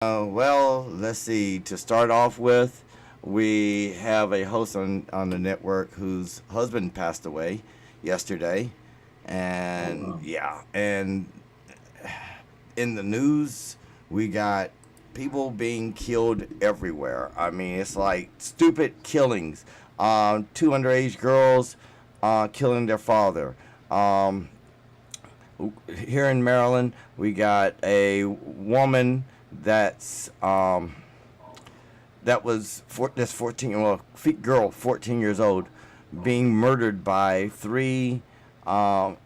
Well, let's see. To start off with, we have a host on the network whose husband passed away yesterday. Oh, And wow. yeah, and in the news, we got people being killed everywhere. I mean, it's like stupid killings. Two underage girls killing their father. Um, Here in Maryland, we got a woman that's that was this 14 well girl 14 years old being murdered by three. Um,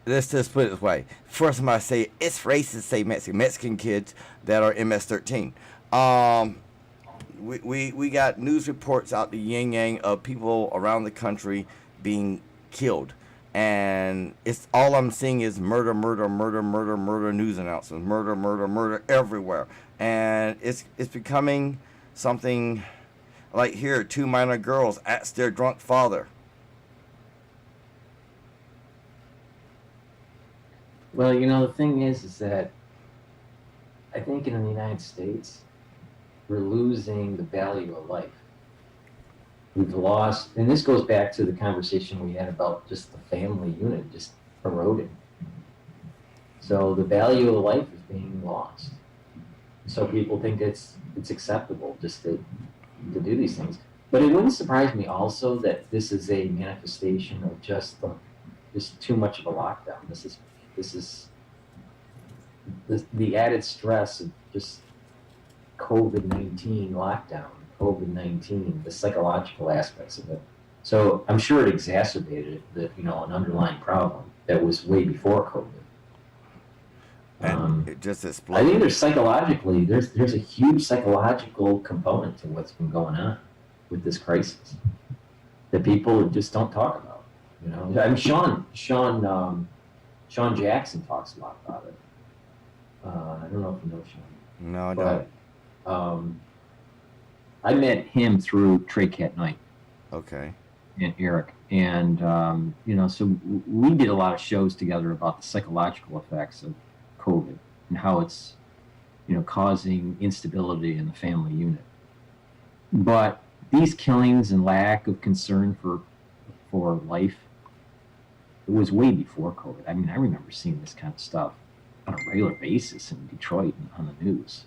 let's just put it this way. First, time I say it's racist to say Mexican kids that are MS-13. Um, we got news reports out the yin yang of people around the country being killed. And it's all I'm seeing is murder, murder, murder, murder, murder news announcements, murder, murder, murder everywhere, and it's becoming something like here. Two minor girls asked their drunk father. Well, the thing is that I think in the United States, we're losing the value of life. We've lost, and this goes back to the conversation we had about just the family unit just eroding. So the value of life is being lost. So people think it's acceptable just to do these things. But it wouldn't surprise me also that this is a manifestation of just too much of a lockdown. This is the added stress of just COVID-19 lockdown, COVID-19, the psychological aspects of it. So I'm sure it exacerbated an underlying problem that was way before COVID. And it just I think exploded. there's a huge psychological component to what's been going on with this crisis that people just don't talk about. I mean, Sean Jackson talks a lot about it. I don't know if you know Sean, No, I don't. but um, I met him through Trey Cat Knight Okay. and Eric, and so we did a lot of shows together about the psychological effects of COVID and how it's causing instability in the family unit. But these killings and lack of concern for life, it was way before COVID. I mean, I remember seeing this kind of stuff on a regular basis in Detroit and on the news.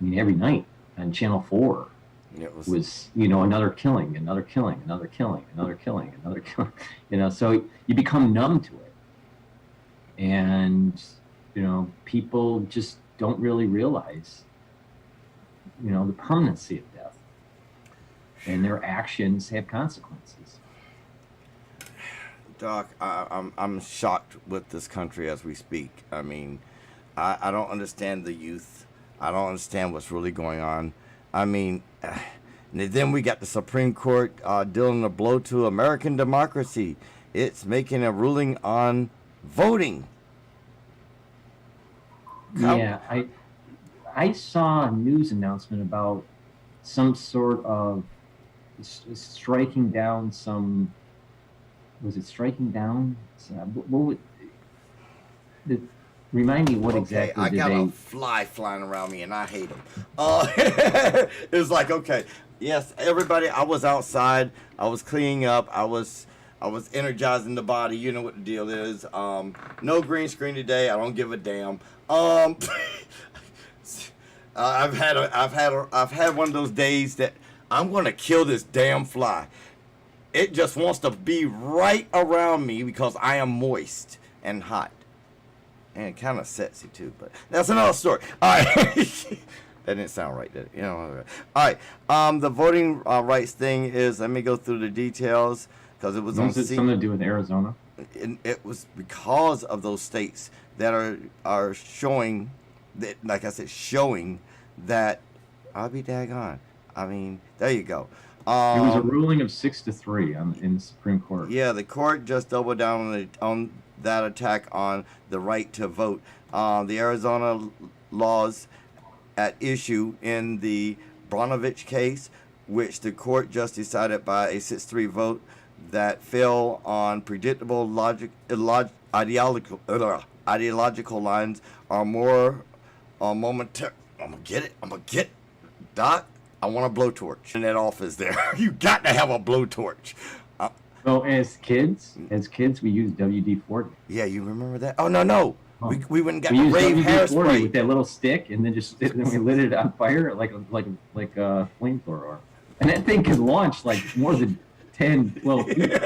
I mean, every night on Channel 4 It was. was, another killing, another killing, another killing, another killing, another killing. So you become numb to it. And, people just don't really realize, the permanency of death. And their actions have consequences. Doc, I'm shocked with this country as we speak. I mean, I don't understand the youth. I don't understand what's really going on. I mean, and then we got the Supreme Court dealing a blow to American democracy. It's making a ruling on voting. How, Yeah, I saw a news announcement about some sort of striking down some. Was it striking down? What would the, remind me what okay, exactly I did got a they? fly flying around me and I hate them. It's like, okay, yes, everybody, I was outside. I was cleaning up. I was energizing the body. You know what the deal is. No green screen today. I don't give a damn. I've had one of those days that I'm gonna kill this damn fly. It just wants to be right around me because I am moist and hot, and kind of sexy too. But that's another story. All right, that didn't sound right, did it? All right. The voting rights thing is. Let me go through the details because it was on Was it something to do with Arizona? it was because of those states that are showing that, like I said, showing that I'll be daggone. I mean, there you go. It was a ruling of 6-3 in the Supreme Court. Yeah, the court just doubled down on that attack on the right to vote. The Arizona laws at issue in the Bronovich case, which the court just decided by a 6-3 vote that fell on predictable ideological lines, are more momentary. I'm gonna get it. Doc, I want a blowtorch in that office there. You got to have a blowtorch. Well, as kids, we used WD-40. Yeah, you remember that? Oh no. Oh. We went and got We the used rave WD-40 hairspray with that little stick, and then we lit it on fire like a flamethrower. And that thing could launch like more than 10, 12 feet.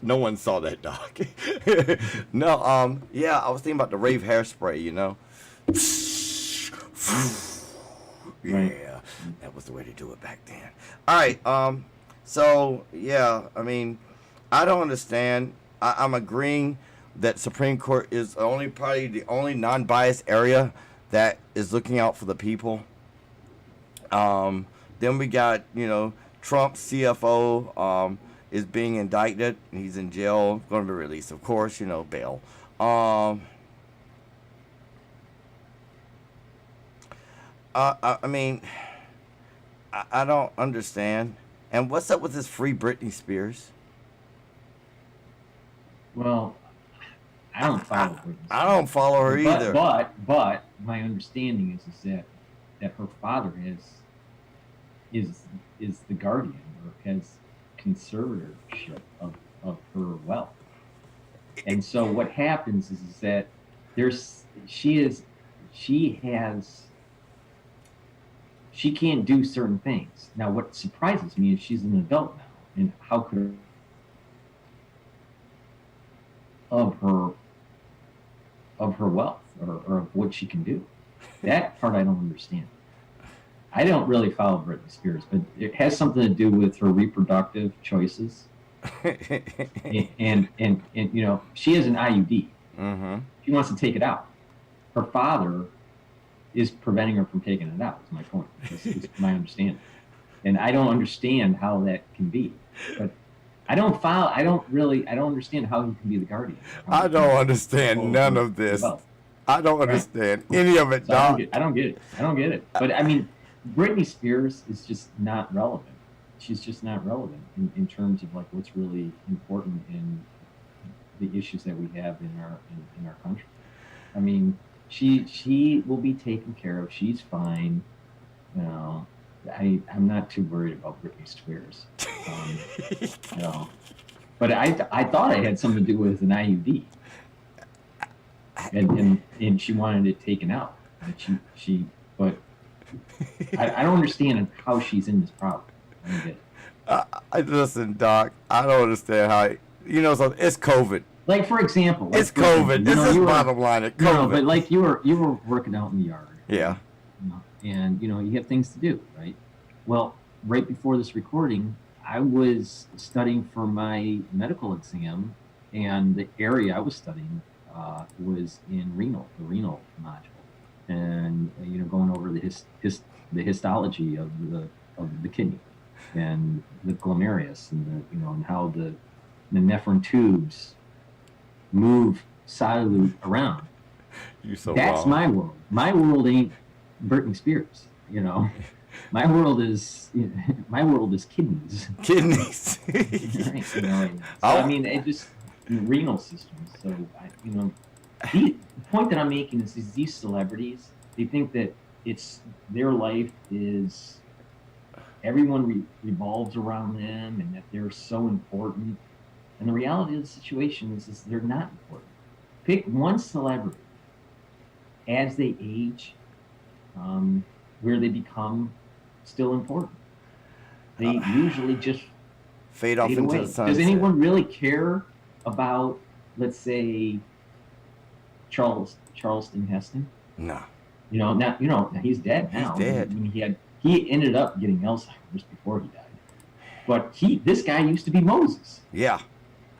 No one saw that, Doc. No, yeah, I was thinking about the rave hairspray, you know. Yeah, Right. that was the way to do it back then. All right, so yeah, I mean, I don't understand. I'm agreeing that Supreme Court is probably the only non-biased area that is looking out for the people. Then we got, Trump's CFO is being indicted. He's in jail, going to be released, of course, bail. I mean, I don't understand. And what's up with this free Britney Spears? Well, I don't follow Britney. I don't follow her either. But my understanding is that her father is the guardian or has conservatorship of her wealth. And so what happens is that she can't do certain things. Now, what surprises me is she's an adult now, and how could her of her wealth or of what she can do? That part I don't understand. I don't really follow Britney Spears, but it has something to do with her reproductive choices. and she has an IUD. Mm-hmm. She wants to take it out. Her father is preventing her from taking it out, is my point. Is my understanding. And I don't understand how that can be. But I don't understand how he can be the guardian. I don't understand none of this. I don't understand any of it, Doc. I don't get it. But I mean, Britney Spears is just not relevant. She's just not relevant in terms of like what's really important in the issues that we have in our country. I mean, she will be taken care of. She's fine. I'm not too worried about Britney Spears. But I thought it had something to do with an IUD, and she wanted it taken out. But I don't understand how she's in this problem. I don't get it. Listen, Doc, I don't understand how. So it's COVID. Like for example, it's COVID. This is bottom line. It's COVID. No, but like you were working out in the yard. Yeah. And you have things to do, right? Well, right before this recording, I was studying for my medical exam, and the area I was studying was in the renal module, and going over the histology of the kidney and the glomerulus and and how the nephron tubes move solute around. That's my world. My world ain't Britney Spears. My world is kidneys. Kidneys. Right, so, I mean, it just renal systems. So the point that I'm making is these celebrities, they think that their life is everyone revolves around them and that they're so important. And the reality of the situation is they're not important. Pick one celebrity as they age, where they become still important. They usually just fade off into away. the sunset. Does anyone really care about, let's say, Charleston Heston? No. Now he's dead now. He's dead. He ended up getting Alzheimer's before he died. But this guy used to be Moses. Yeah.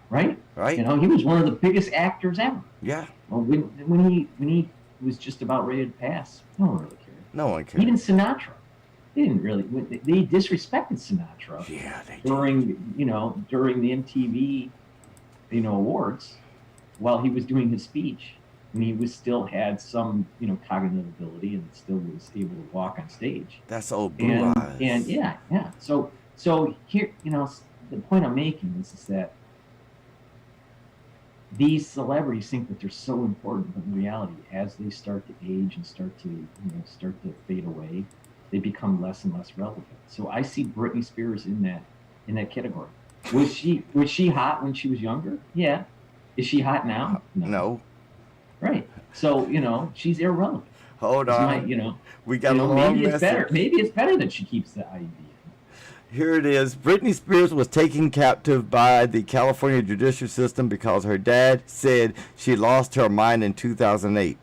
Right? Right. He was one of the biggest actors ever. Yeah. Well, when he was just about ready to pass, no one really cared. No one cared. Even Sinatra. They didn't really. They disrespected Sinatra. Yeah, they did. During the MTV, awards, while he was doing his speech, and he still had some, cognitive ability and still was able to walk on stage. That's old Blue Eyes. And yeah. So here, the point I'm making is that these celebrities think that they're so important, but in reality, as they start to age and start to fade away, they become less and less relevant. So I see Britney Spears in that category. Was she hot when she was younger? Yeah. Is she hot now? No. Right. So she's irrelevant. Hold on. We got a long maybe it's message. better. Maybe it's better that she keeps the IUD in. Here it is. Britney Spears was taken captive by the California judicial system because her dad said she lost her mind in 2008.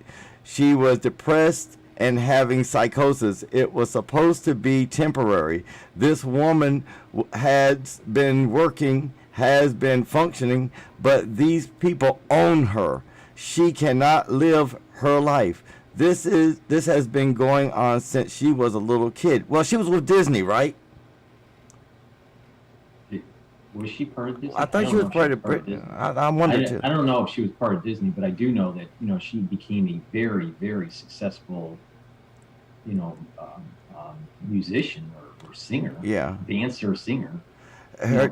She was depressed and having psychosis. It was supposed to be temporary. This woman has been working, has been functioning, but these people own her. She cannot live her life. This has been going on since she was a little kid. Well, she was with Disney, right? Was she part of Disney? I thought she was part of Disney. I wondered too. I don't know if she was part of Disney, but I do know that she became a very, very successful, musician or singer, dancer, singer.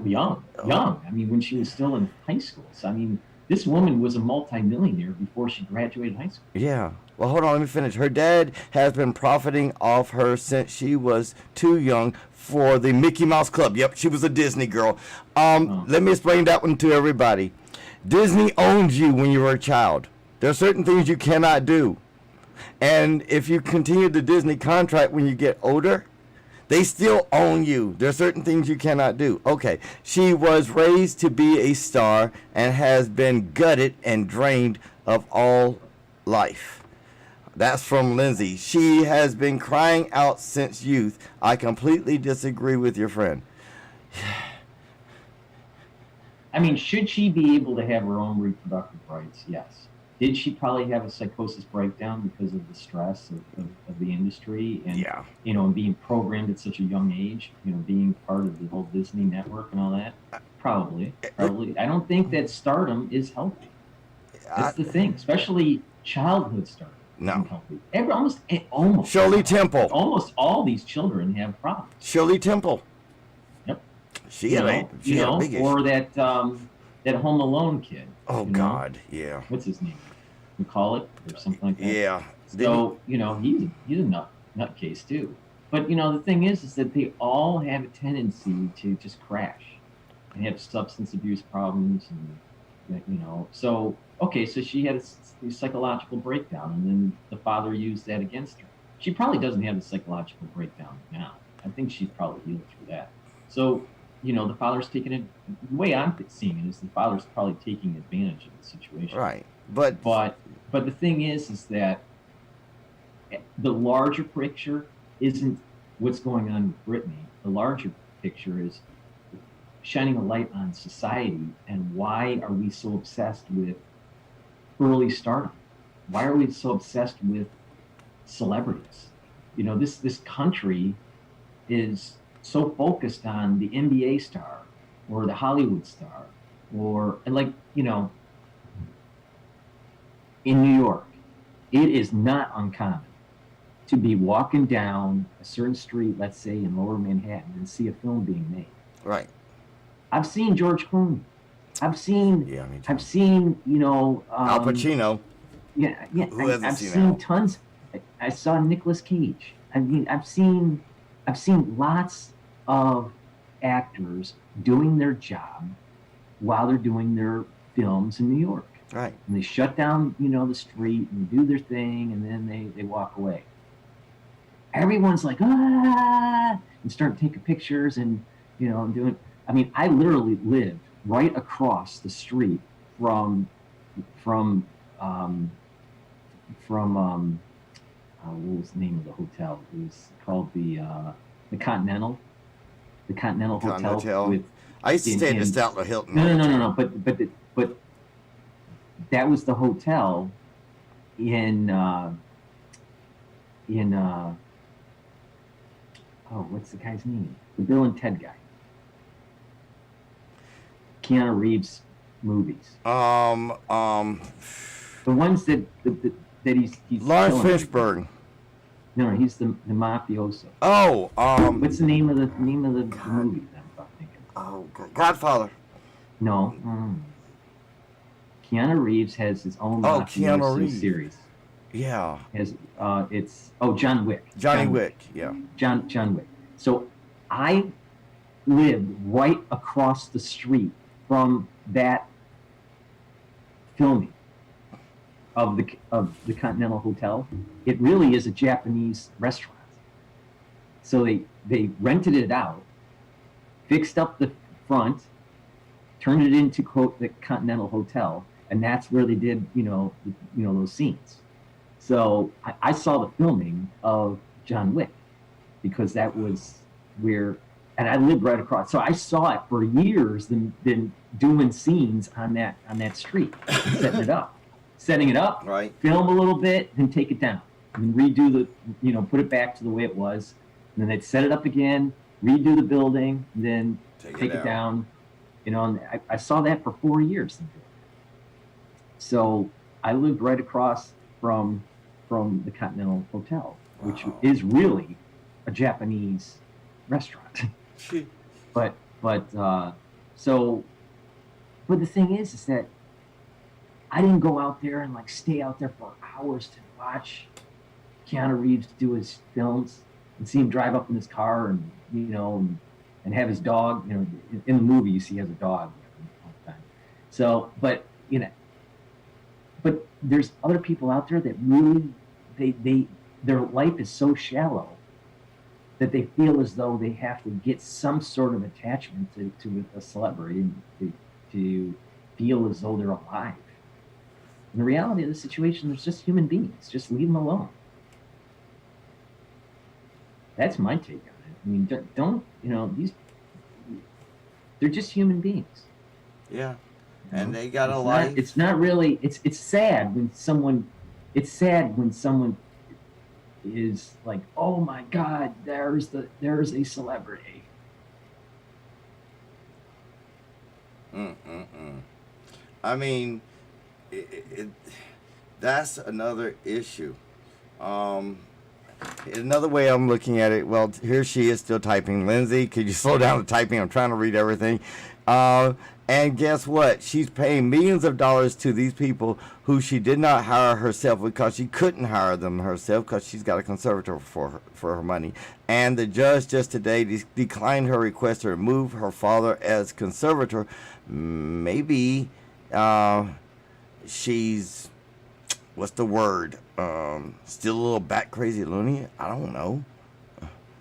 Young. I mean, when she was still in high school. So I mean, this woman was a multimillionaire before she graduated high school. Yeah. Well, hold on. Let me finish. Her dad has been profiting off her since she was too young for the Mickey Mouse Club. Yep, she was a Disney girl. Let me explain that one to everybody. Disney owns you when you were a child. There are certain things you cannot do. And if you continue the Disney contract when you get older, they still own you. There are certain things you cannot do. Okay, she was raised to be a star and has been gutted and drained of all life. That's from Lindsay. She has been crying out since youth. I completely disagree with your friend. I mean, should she be able to have her own reproductive rights? Yes. Did she probably have a psychosis breakdown because of the stress of the industry and and being programmed at such a young age, being part of the whole Disney network and all that? Probably. I don't think that stardom is healthy. That's the thing, especially childhood stardom. No. Almost Shirley Temple. Almost all these children have problems. Shirley Temple. Yep. She had a big issue. Or that Home Alone kid. Oh God, yeah. What's his name? McCulloch or something like that. Yeah. So he's a nutcase too. But the thing is that they all have a tendency to just crash and have substance abuse problems and so. Okay, so she had a psychological breakdown, and then the father used that against her. She probably doesn't have a psychological breakdown now. I think she's probably healed through that. So, the father's taking it. The way I'm seeing it is the father's probably taking advantage of the situation. Right, but the thing is that the larger picture isn't what's going on with Britney. The larger picture is shining a light on society and why are we so obsessed with early stardom? Why are we so obsessed with celebrities? This country is so focused on the NBA star or the Hollywood star in New York, it is not uncommon to be walking down a certain street, let's say in Lower Manhattan, and see a film being made. Right. I've seen George Clooney. I've seen Al Pacino. Yeah. I've seen tons. I saw Nicolas Cage. I mean, I've seen lots of actors doing their job while they're doing their films in New York. Right. And they shut down, the street and do their thing, and then they walk away. Everyone's like, and start taking pictures and doing. I mean, I literally lived right across the street from what was the name of the hotel? It was called the Continental. The Continental Hotel. I used to stay at the Statler Hilton. No. But that was the hotel in what's the guy's name? The Bill and Ted guy. Keanu Reeves movies. The ones that he's Lawrence Fishburne. No, he's the mafioso. Oh, what's the name of the movie that I'm thinking? Oh, Godfather. No. Keanu Reeves has his own Keanu Reeves series. Yeah. It's John Wick. Johnny Wick. Yeah. John Wick. So I lived right across the street from that filming of the Continental Hotel. It really is a Japanese restaurant. So they rented it out, fixed up the front, turned it into the Continental Hotel, and that's where they did those scenes. So I saw the filming of John Wick because that was where, and I lived right across. So I saw it for years. Then doing scenes on that street, setting it up, Right. Film a little bit, then take it down, and then redo put it back to the way it was, and then they'd set it up again, redo the building, and then take it down. And I saw that for 4 years. So I lived right across from the Continental Hotel, which is really a Japanese restaurant. but the thing is that I didn't go out there and stay out there for hours to watch Keanu Reeves do his films and see him drive up in his car and have his dog. In the movie you see he has a dog all the time. So, but there's other people out there that really their life is so shallow that they feel as though they have to get some sort of attachment to a celebrity to feel as though they're alive. And the reality of the situation, there's just human beings. Just leave them alone. That's my take on it. I mean, they're just human beings. Yeah. And they got a life. It's not really. It's sad when someone. It's sad when someone is like, "Oh my God, there's a celebrity." I mean, that's another issue. Another way I'm looking at it. Well, here she is still typing. Lindsay, could you slow down the typing? I'm trying to read everything. And guess what? She's paying millions of dollars to these people who she did not hire herself because she couldn't hire them herself because she's got a conservator for her money. And the judge just today declined her request to remove her father as conservator. Maybe she's, what's the word? Still a little bat crazy loony? I don't know.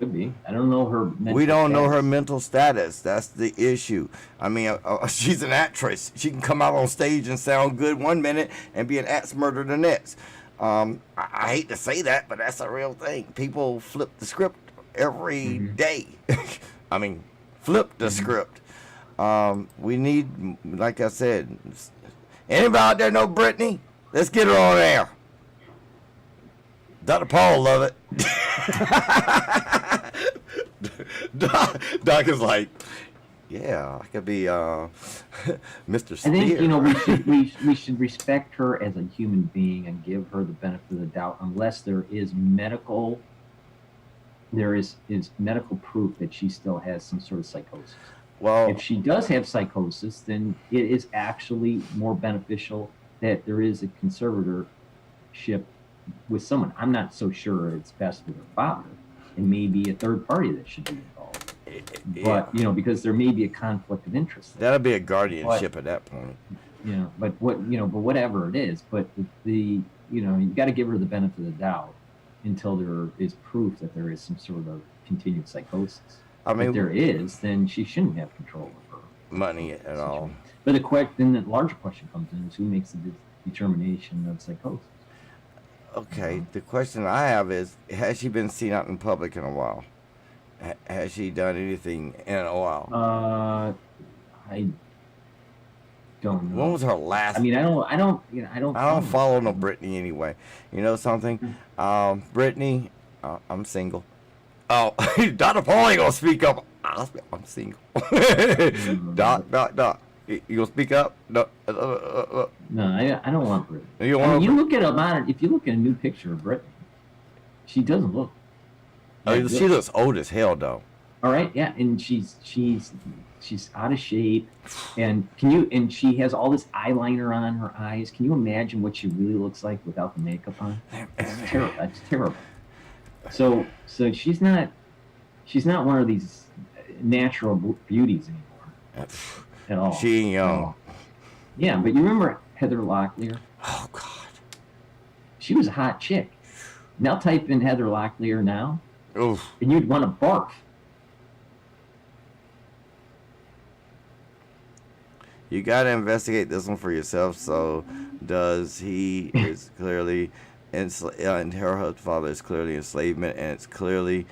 Could be. I don't know her mental We don't know status. her mental status. That's the issue. I mean, she's an actress. She can come out on stage and sound good one minute and be an axe murderer the next. I hate to say that, but that's a real thing. People flip the script every day. I mean, flip the script. We need, like I said, anybody out there know Brittany? Let's get her on air. Dr. Paul love it. Doc is like, yeah, I could be Mr. Steer. I think we should respect her as a human being and give her the benefit of the doubt, unless there is medical proof that she still has some sort of psychosis. Well, if she does have psychosis, then it is actually more beneficial that there is a conservatorship with someone. I'm not so sure it's best with her father. It may be a third party that should be involved. But because there may be a conflict of interest. That'll be a guardianship at that point. But whatever it is, but you got to give her the benefit of the doubt until there is proof that there is some sort of continued psychosis. I mean, if there is, then she shouldn't have control of her money at all. But the larger question comes in is who makes the determination of psychosis? Okay, the question I have is, has she been seen out in public in a while? Has she done anything in a while? I don't know. When was her last? I mean, I don't follow no Brittany anyway. You know something? Brittany, I'm single. Oh, Dr. Paul ain't gonna speak up. I'm single. Doc. You gonna speak up? No. No, I don't want Brittany. You look at if you look at a new picture of Brittany, she doesn't look. She looks old as hell, though. All right, yeah, and she's out of shape, and she has all this eyeliner on her eyes. Can you imagine what she really looks like without the makeup on? It's terrible. That's terrible. So she's not one of these natural beauties anymore at all. She ain't young. Yeah, but you remember Heather Locklear? Oh God. She was a hot chick. Now type in Heather Locklear now, Oof. and you'd want to barf. You got to investigate this one for yourself. So, does he is clearly, and her father is clearly enslavement, and it's clearly,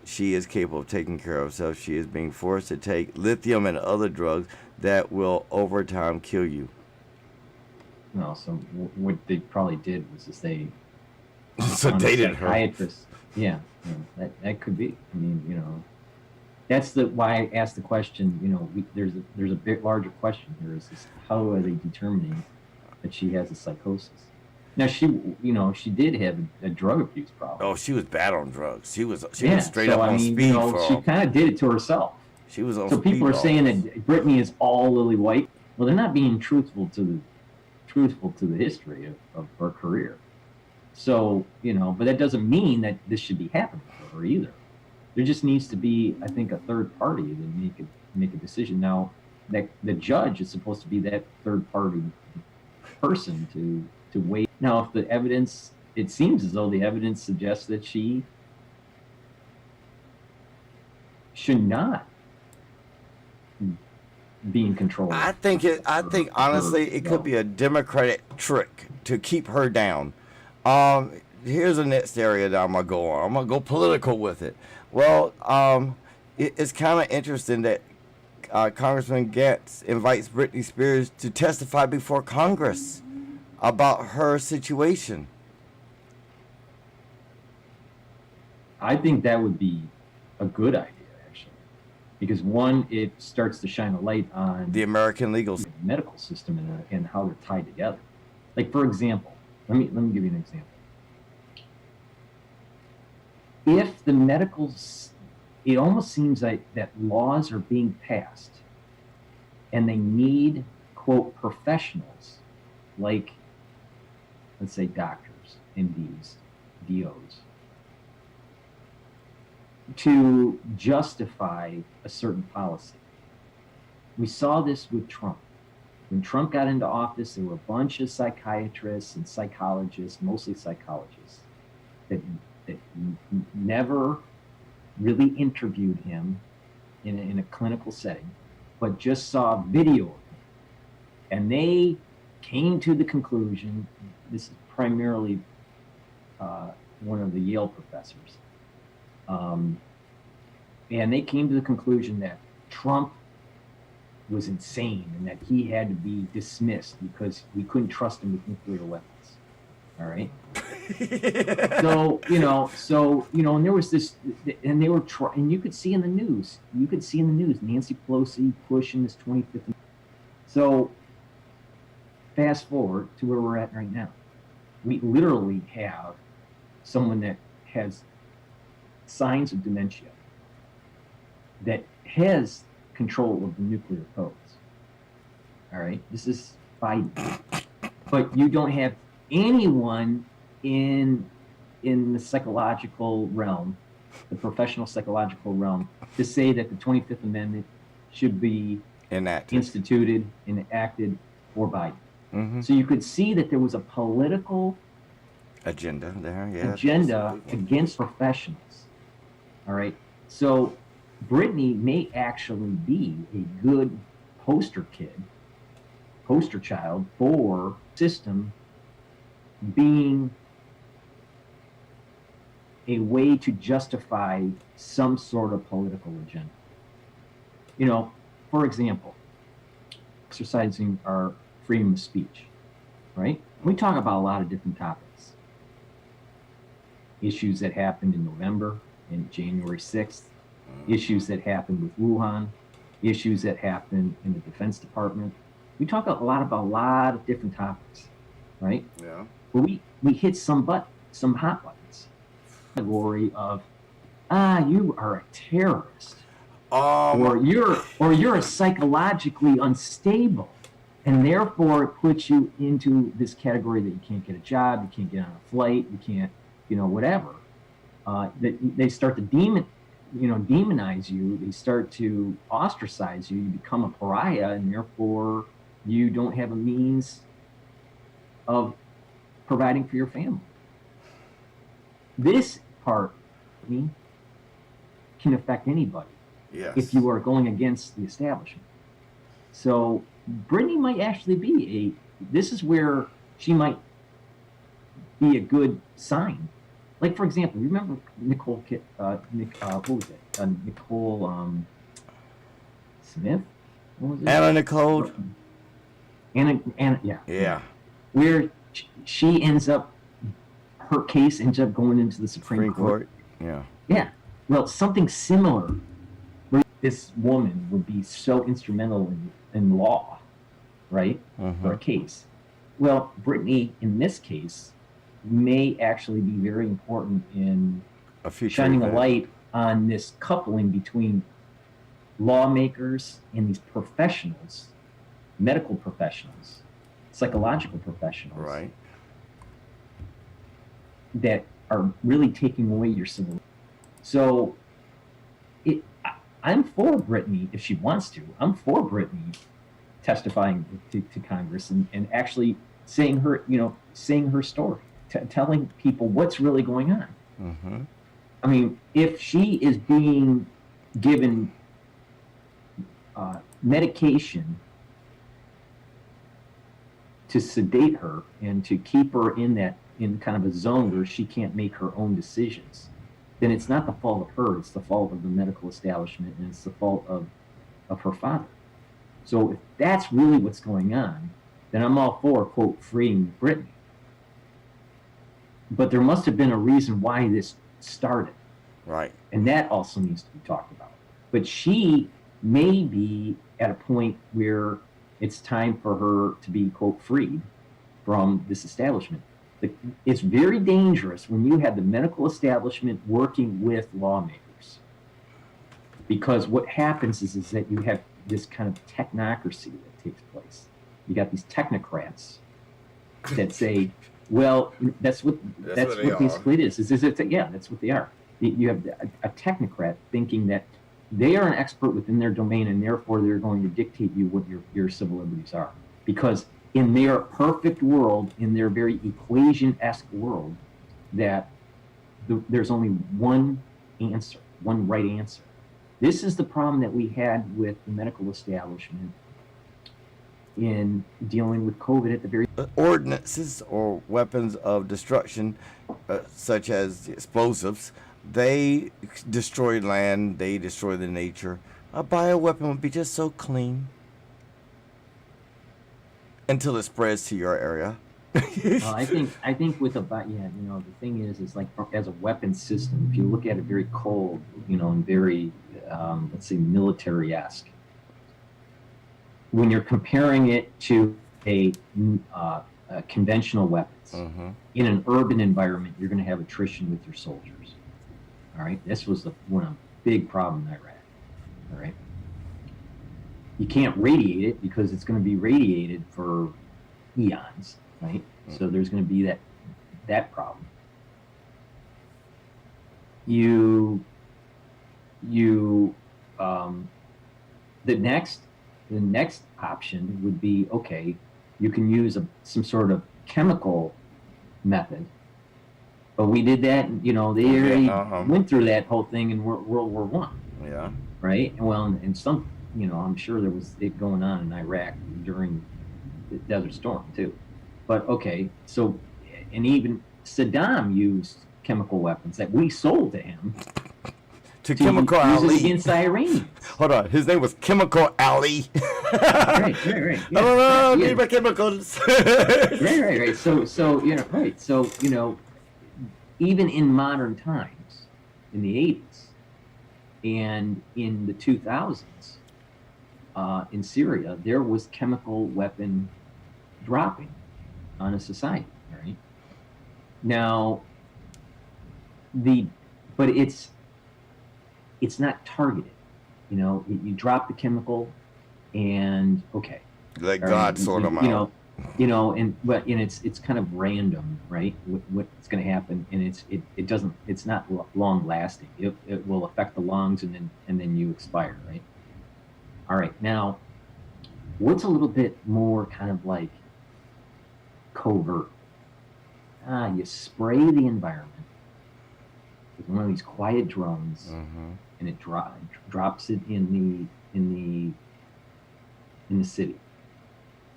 she is capable of taking care of herself. She is being forced to take lithium and other drugs that will over time kill you. No, so what they probably did was just they sedated her. Psychiatrist. Yeah, that could be. I mean, that's why I asked the question. There's a bit larger question here: is this, how are they determining that she has a psychosis? Now she did have a drug abuse problem. Oh, she was bad on drugs. She was straight up on speed. She kind of did it to herself. She was on. So speed people are balls. saying that Britney is all lily white. Well, they're not being truthful to the history of her career. So, but that doesn't mean that this should be happening to her either. There just needs to be, I think, a third party to make a decision. Now, that the judge is supposed to be that third party person to weigh. Now, if the evidence, it seems as though the evidence suggests that she should not be in control. I think honestly, it could be a Democratic trick to keep her down. Here's the next area that I'm gonna go on. I'm gonna go political with it. Well, it's kind of interesting that Congressman Gantz invites Britney Spears to testify before Congress about her situation. I think that would be a good idea, actually, because one, it starts to shine a light on the American legal system, medical system, and how they're tied together. Like, for example, let me give you an example. If the it almost seems like that laws are being passed, and they need, quote, professionals like, let's say, doctors, MDs, DOs, to justify a certain policy. We saw this with Trump. When Trump got into office, there were a bunch of psychiatrists and psychologists, mostly psychologists, that never really interviewed him in a clinical setting, but just saw video of him. And they came to the conclusion, this is primarily one of the Yale professors, and they came to the conclusion that Trump was insane and that he had to be dismissed because we couldn't trust him with nuclear weapons. All right. And there was this, and they were and you could see in the news, Nancy Pelosi pushing this 25th. So fast forward to where we're at right now. We literally have someone that has signs of dementia that has control of the nuclear codes. All right, this is Biden. But you don't have anyone in the psychological realm, the professional psychological realm, to say that the 25th Amendment should be instituted, enacted for Biden. Mm-hmm. So you could see that there was a political agenda there, yeah. Agenda against professionals. All right. So Britney may actually be a good poster child for system being a way to justify some sort of political agenda. For example, exercising our freedom of speech, right? We talk about a lot of different topics. Issues that happened in November and January 6th, issues that happened with Wuhan, issues that happened in the Defense Department. We talk a lot about a lot of different topics, right? Yeah. But we hit some hot buttons. Category of you are a terrorist, Um, or you're psychologically unstable, and therefore it puts you into this category that you can't get a job, you can't get on a flight, you can't, whatever. They start to demonize you. They start to ostracize you. You become a pariah, and therefore you don't have a means of providing for your family. This part, can affect anybody. yes. If you are going against the establishment. So Brittany might actually be this is where she might be a good sign. Like, for example, remember Nicole, what was it? Nicole Smith? What was it? Anna Nicole. Anna, yeah. Yeah. Where she her case ends up going into the Supreme Court. Yeah. Yeah. Well, something similar. This woman would be so instrumental in law, right, for a case. Well, Brittany, in this case, may actually be very important in shining a light on this coupling between lawmakers and these professionals, medical professionals, psychological professionals, Right. that are really taking away your civil. So I'm for Brittany if she wants to. I'm for Brittany testifying to Congress and actually saying her story, telling people what's really going on. Mm-hmm. I mean, if she is being given medication to sedate her and to keep her in kind of a zone where she can't make her own decisions, then it's not the fault of her, it's the fault of the medical establishment, and it's the fault of her father. So if that's really what's going on, then I'm all for, quote, freeing Brittany. But there must have been a reason why this started. Right. And that also needs to be talked about. But she may be at a point where it's time for her to be, quote, freed from this establishment. It's very dangerous when you have the medical establishment working with lawmakers. Because what happens is that you have this kind of technocracy that takes place. You got these technocrats that say, well, that's what basically it is. Yeah, that's what they are. You have a technocrat thinking that they are an expert within their domain, and therefore they're going to dictate you what your civil liberties are. Because in their perfect world, in their very equation-esque world, that there's only one answer, one right answer. This is the problem that we had with the medical establishment in dealing with COVID at the very ordinances or weapons of destruction, such as explosives, they destroy land, they destroy the nature. A bioweapon would be just so clean until it spreads to your area. I think with the thing is like as a weapon system, if you look at it very cold, and very let's say military-esque, when you're comparing it to a conventional weapons, in an urban environment, you're going to have attrition with your soldiers. All right, this was one big problem in Iraq. All right, you can't radiate it because it's going to be radiated for eons, right? So there's going to be that problem. The next option would be, okay, you can use some sort of chemical method. But we did that, they already went through that whole thing in World War I. Yeah. Right? Well, and some, I'm sure there was it going on in Iraq during the Desert Storm too. But okay, so, and even Saddam used chemical weapons that we sold to him. To Chemical use Ali. it against the Iranians. Hold on, his name was Chemical Ali. Right. Yeah. I don't know, need my chemicals. Right. So right. So, even in modern times, in the 80s and in the 2000s, in Syria, there was chemical weapon dropping on a society, right? Now, but it's it's not targeted. You know, you drop the chemical, and okay, Like all God right, sort them you out. know, and it's kind of random, right? What's going to happen, and it's not long lasting. It will affect the lungs, and then you expire, right? All right, now what's a little bit more kind of like covert? You spray the environment with one of these quiet drums, Mm-hmm. and it drops it in the city,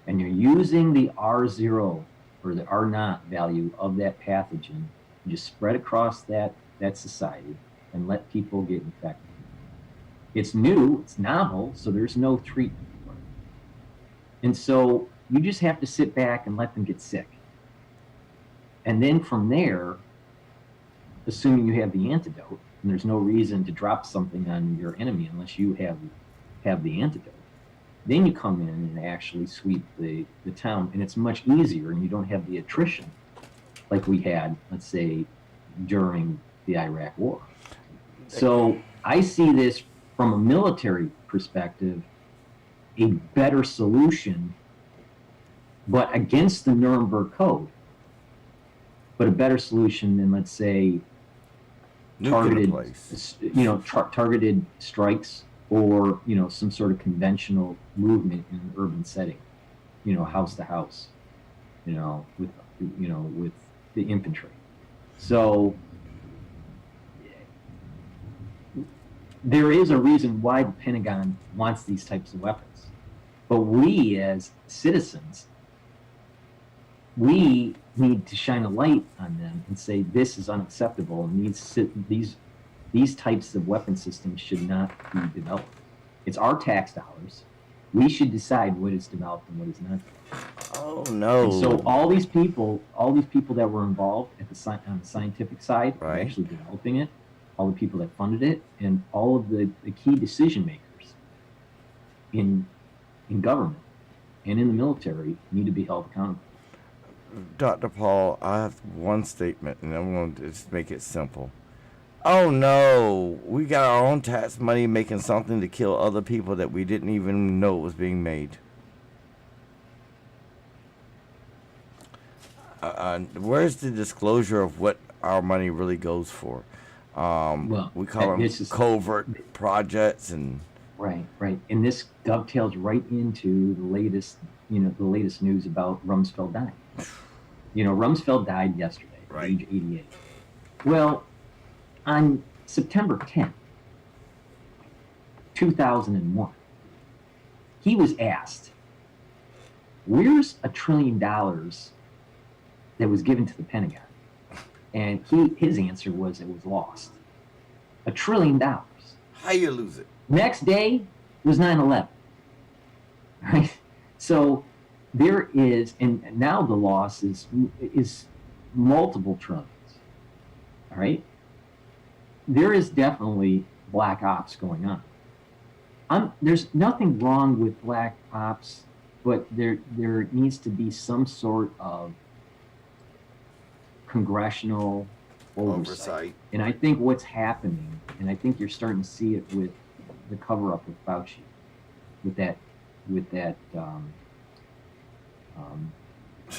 and you're using the R0 or the R0 value of that pathogen, you just spread across that society and let people get infected. It's new, it's novel, so there's no treatment for it. And so you just have to sit back and let them get sick. And then from there, assuming you have the antidote, and there's no reason to drop something on your enemy unless you have the antidote, then you come in and actually sweep the town, and it's much easier, and you don't have the attrition like we had, let's say, during the Iraq War. So I see this from a military perspective, a better solution, but against the Nuremberg Code, but a better solution than, let's say, targeted strikes, or some sort of conventional movement in an urban setting, house to house, with the infantry. So there is a reason why the Pentagon wants these types of weapons, but we as citizens, we need to shine a light on them and say this is unacceptable, and these types of weapon systems should not be developed. It's our tax dollars. We should decide what is developed and what is not developed. Oh no! And so all these people that were involved on the scientific side, right, actually developing it, all the people that funded it, and all of the key decision makers in government and in the military need to be held accountable. Dr. Paul, I have one statement, and I'm going to just make it simple. Oh no, we got our own tax money making something to kill other people that we didn't even know was being made. Where's the disclosure of what our money really goes for? We call them covert projects, and right, and this dovetails right into the latest news about Rumsfeld dying. Rumsfeld died yesterday, at age 88. Well, on September 10th, 2001, he was asked, where's $1 trillion that was given to the Pentagon? And his answer was it was lost. $1 trillion. How you lose it? Next day was 9/11. Right? So there is, and now the loss is multiple trillions. All right? There is definitely black ops going on. There's nothing wrong with black ops, but there needs to be some sort of congressional oversight. And I think what's happening, and I think you're starting to see it with the cover-up with Fauci, with that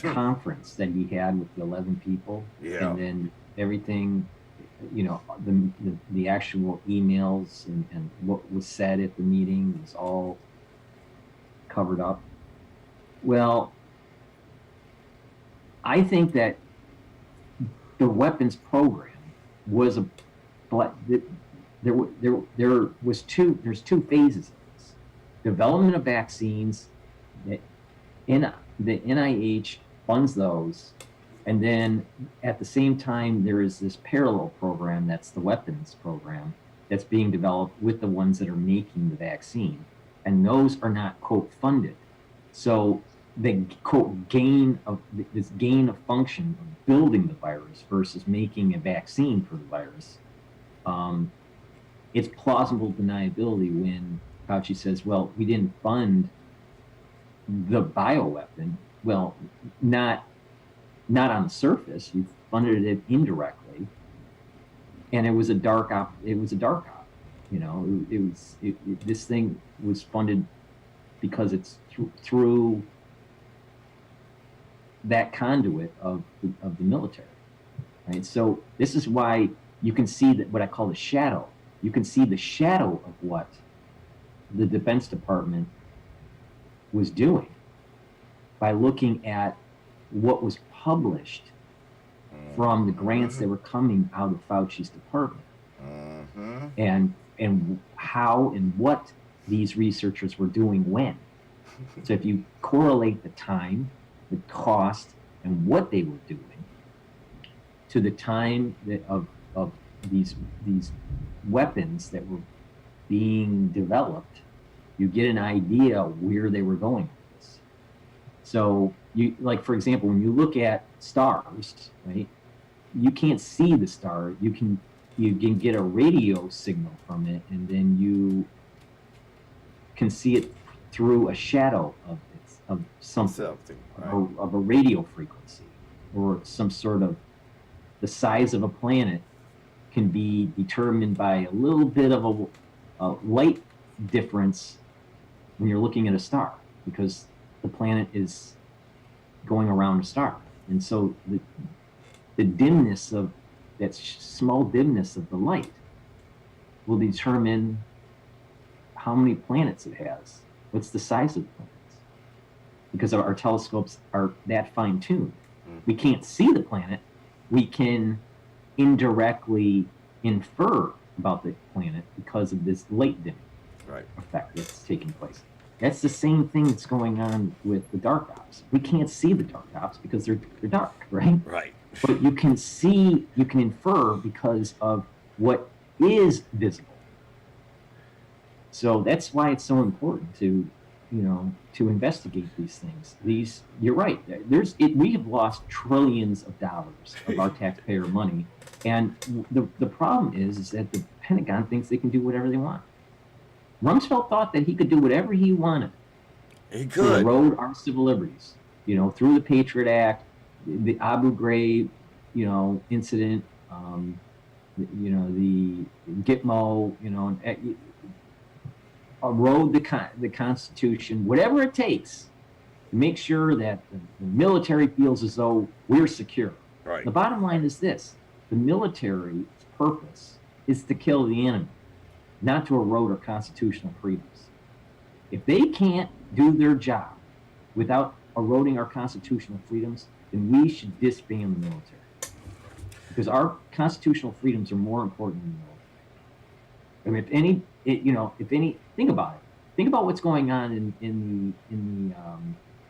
conference that he had with the 11 people, and then everything, the actual emails and what was said at the meeting was all covered up. Well, I think that the weapons program was there's two phases of this. Development of vaccines, that the NIH funds those, and then at the same time there is this parallel program that's the weapons program that's being developed with the ones that are making the vaccine, and those are not quote funded. So the quote gain of function of building the virus versus making a vaccine for the virus, it's plausible deniability when Fauci says, well, we didn't fund the bioweapon. Well, not on the surface. You funded it indirectly, and it was a dark op. You know, this thing was funded because it's through that conduit of the military, right? So this is why you can see that what I call the shadow. You can see the shadow of what the Defense Department was doing by looking at what was published from the grants that were coming out of Fauci's department, and how and what these researchers were doing when. So if you correlate the time, the cost, and what they were doing to the time of these weapons that were being developed, you get an idea where they were going with this. So you, like, for example, when you look at stars, right, you can't see the star. You can get a radio signal from it, and then you can see it through a shadow of something right. of a radio frequency, or some sort of the size of a planet can be determined by a little bit of a light difference when you're looking at a star, because the planet is going around a star. And so the dimness of that small dimness of the light will determine how many planets it has. What's the size of the planets? Because our telescopes are that fine-tuned. We can't see the planet. We can indirectly infer about the planet because of this light dimming effect that's taking place. That's the same thing that's going on with the dark ops. We can't see the dark ops because they're dark, right? Right. But you can see, you can infer because of what is visible. So that's why it's so important to investigate these things. You're right. We have lost trillions of dollars of our taxpayer money, and the problem is that the Pentagon thinks they can do whatever they want. Rumsfeld thought that he could do whatever he wanted. He To could erode our civil liberties, through the Patriot Act, the Abu Ghraib, incident, the Gitmo, erode the Constitution, whatever it takes to make sure that the military feels as though we're secure. Right. The bottom line is this: the military's purpose is to kill the enemy, not to erode our constitutional freedoms. If they can't do their job without eroding our constitutional freedoms, then we should disband the military, because our constitutional freedoms are more important than the military. I mean, if any, think about it. Think about what's going on in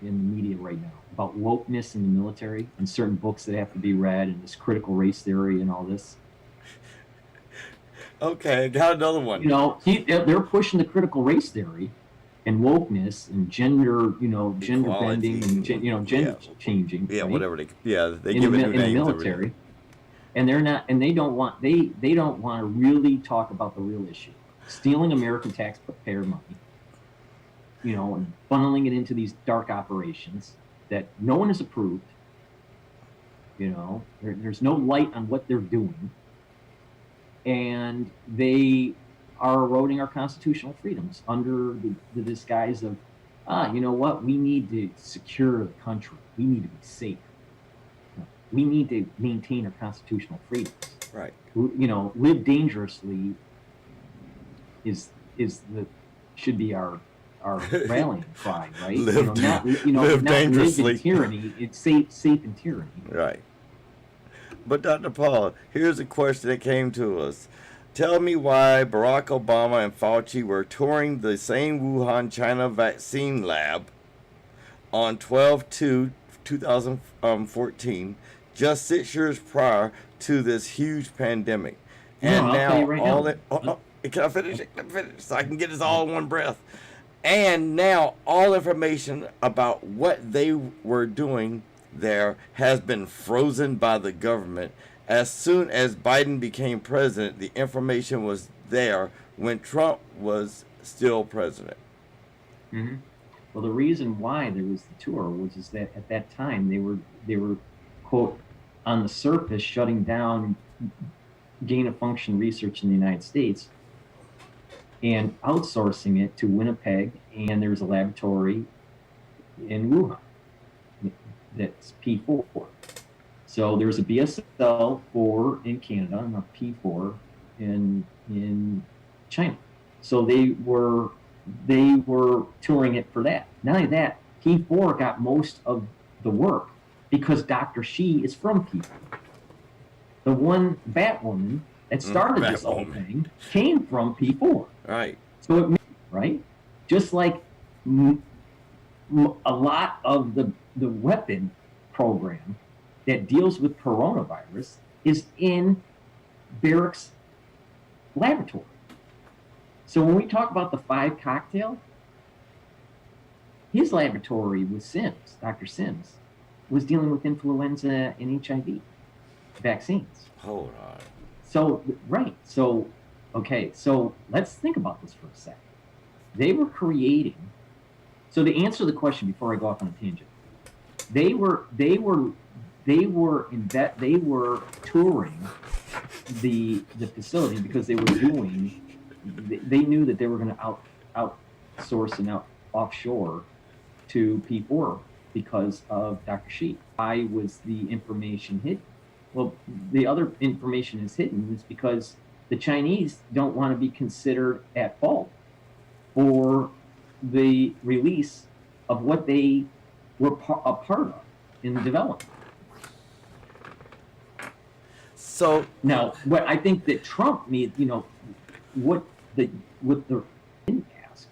the media right now about wokeness in the military and certain books that have to be read, and this critical race theory and all this. Okay, got another one. They're pushing the critical race theory and wokeness and gender, gender bending and gender changing. Yeah, right? whatever they give it in new the names. military, and they're not, and they don't want to really talk about the real issue: stealing American taxpayer money, and funneling it into these dark operations that no one has approved. There's no light on what they're doing, and they are eroding our constitutional freedoms under the disguise of, we need to secure the country. We need to be safe. We need to maintain our constitutional freedoms. Right. Live dangerously should be our rallying cry, right? Live not dangerously. Live in tyranny. It's safe in tyranny. Right. But Dr. Paul, here's a question that came to us. Tell me why Barack Obama and Fauci were touring the same Wuhan, China vaccine lab on 12/2/2014, just 6 years prior to this huge pandemic. And I'll tell you right now. Can I finish it? So I can get this all in one breath. And now all information about what they were doing there has been frozen by the government. As soon as Biden became president, the information was there when Trump was still president. Mm-hmm. Well, the reason why there was the tour was that at that time they were quote on the surface shutting down gain of function research in the United States and outsourcing it to Winnipeg, and there's a laboratory in Wuhan that's P4. So there's a BSL-4 in Canada and a P4 in China. So they were touring it for that. Not only that, P4 got most of the work because Dr. Shi is from P4. The one Batwoman that started this whole thing came from P4. Right. So right? Just like a lot of the weapon program that deals with coronavirus is in Barrick's laboratory. So when we talk about the 5 cocktail, his laboratory with Sims, Dr. Sims, was dealing with influenza and HIV vaccines. Hold on. So, right. So, okay. So let's think about this for a second. They were creating. So to answer the question before I go off on a tangent, they were touring the facility because they were doing. They knew that they were going to outsource and offshore to P4 because of Dr. Shi. Why was the information hidden? Well, the other information is hidden is because the Chinese don't want to be considered at fault for the release of what they were a part of in the development. So now, what I think that Trump made, what the didn't ask,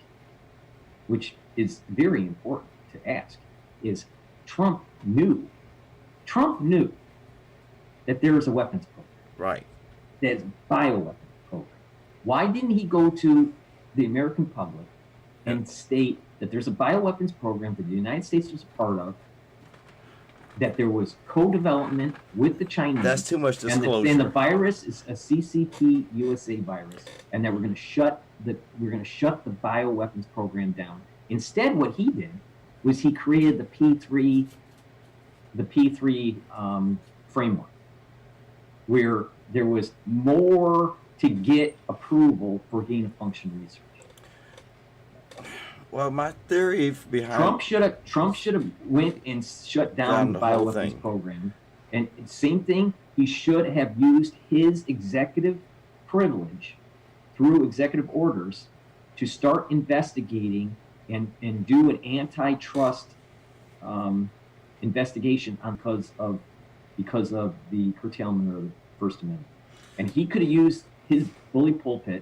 which is very important to ask, is Trump knew that there is a weapons program. Right. There's bioweapons program. Why didn't he go to the American public and state that there's a bioweapons program that the United States was a part of, that there was co-development with the Chinese? That's too much disclosure. And the virus is a CCP USA virus, and that we're going to shut the bioweapons program down. Instead, what he did was he created the P3 framework, where there was more to get approval for gain-of-function research. Well, my theory behind Trump should have went and shut down the bioweapons program, and same thing. He should have used his executive privilege through executive orders to start investigating and do an antitrust investigation because of the curtailment of the First Amendment. And he could have used his bully pulpit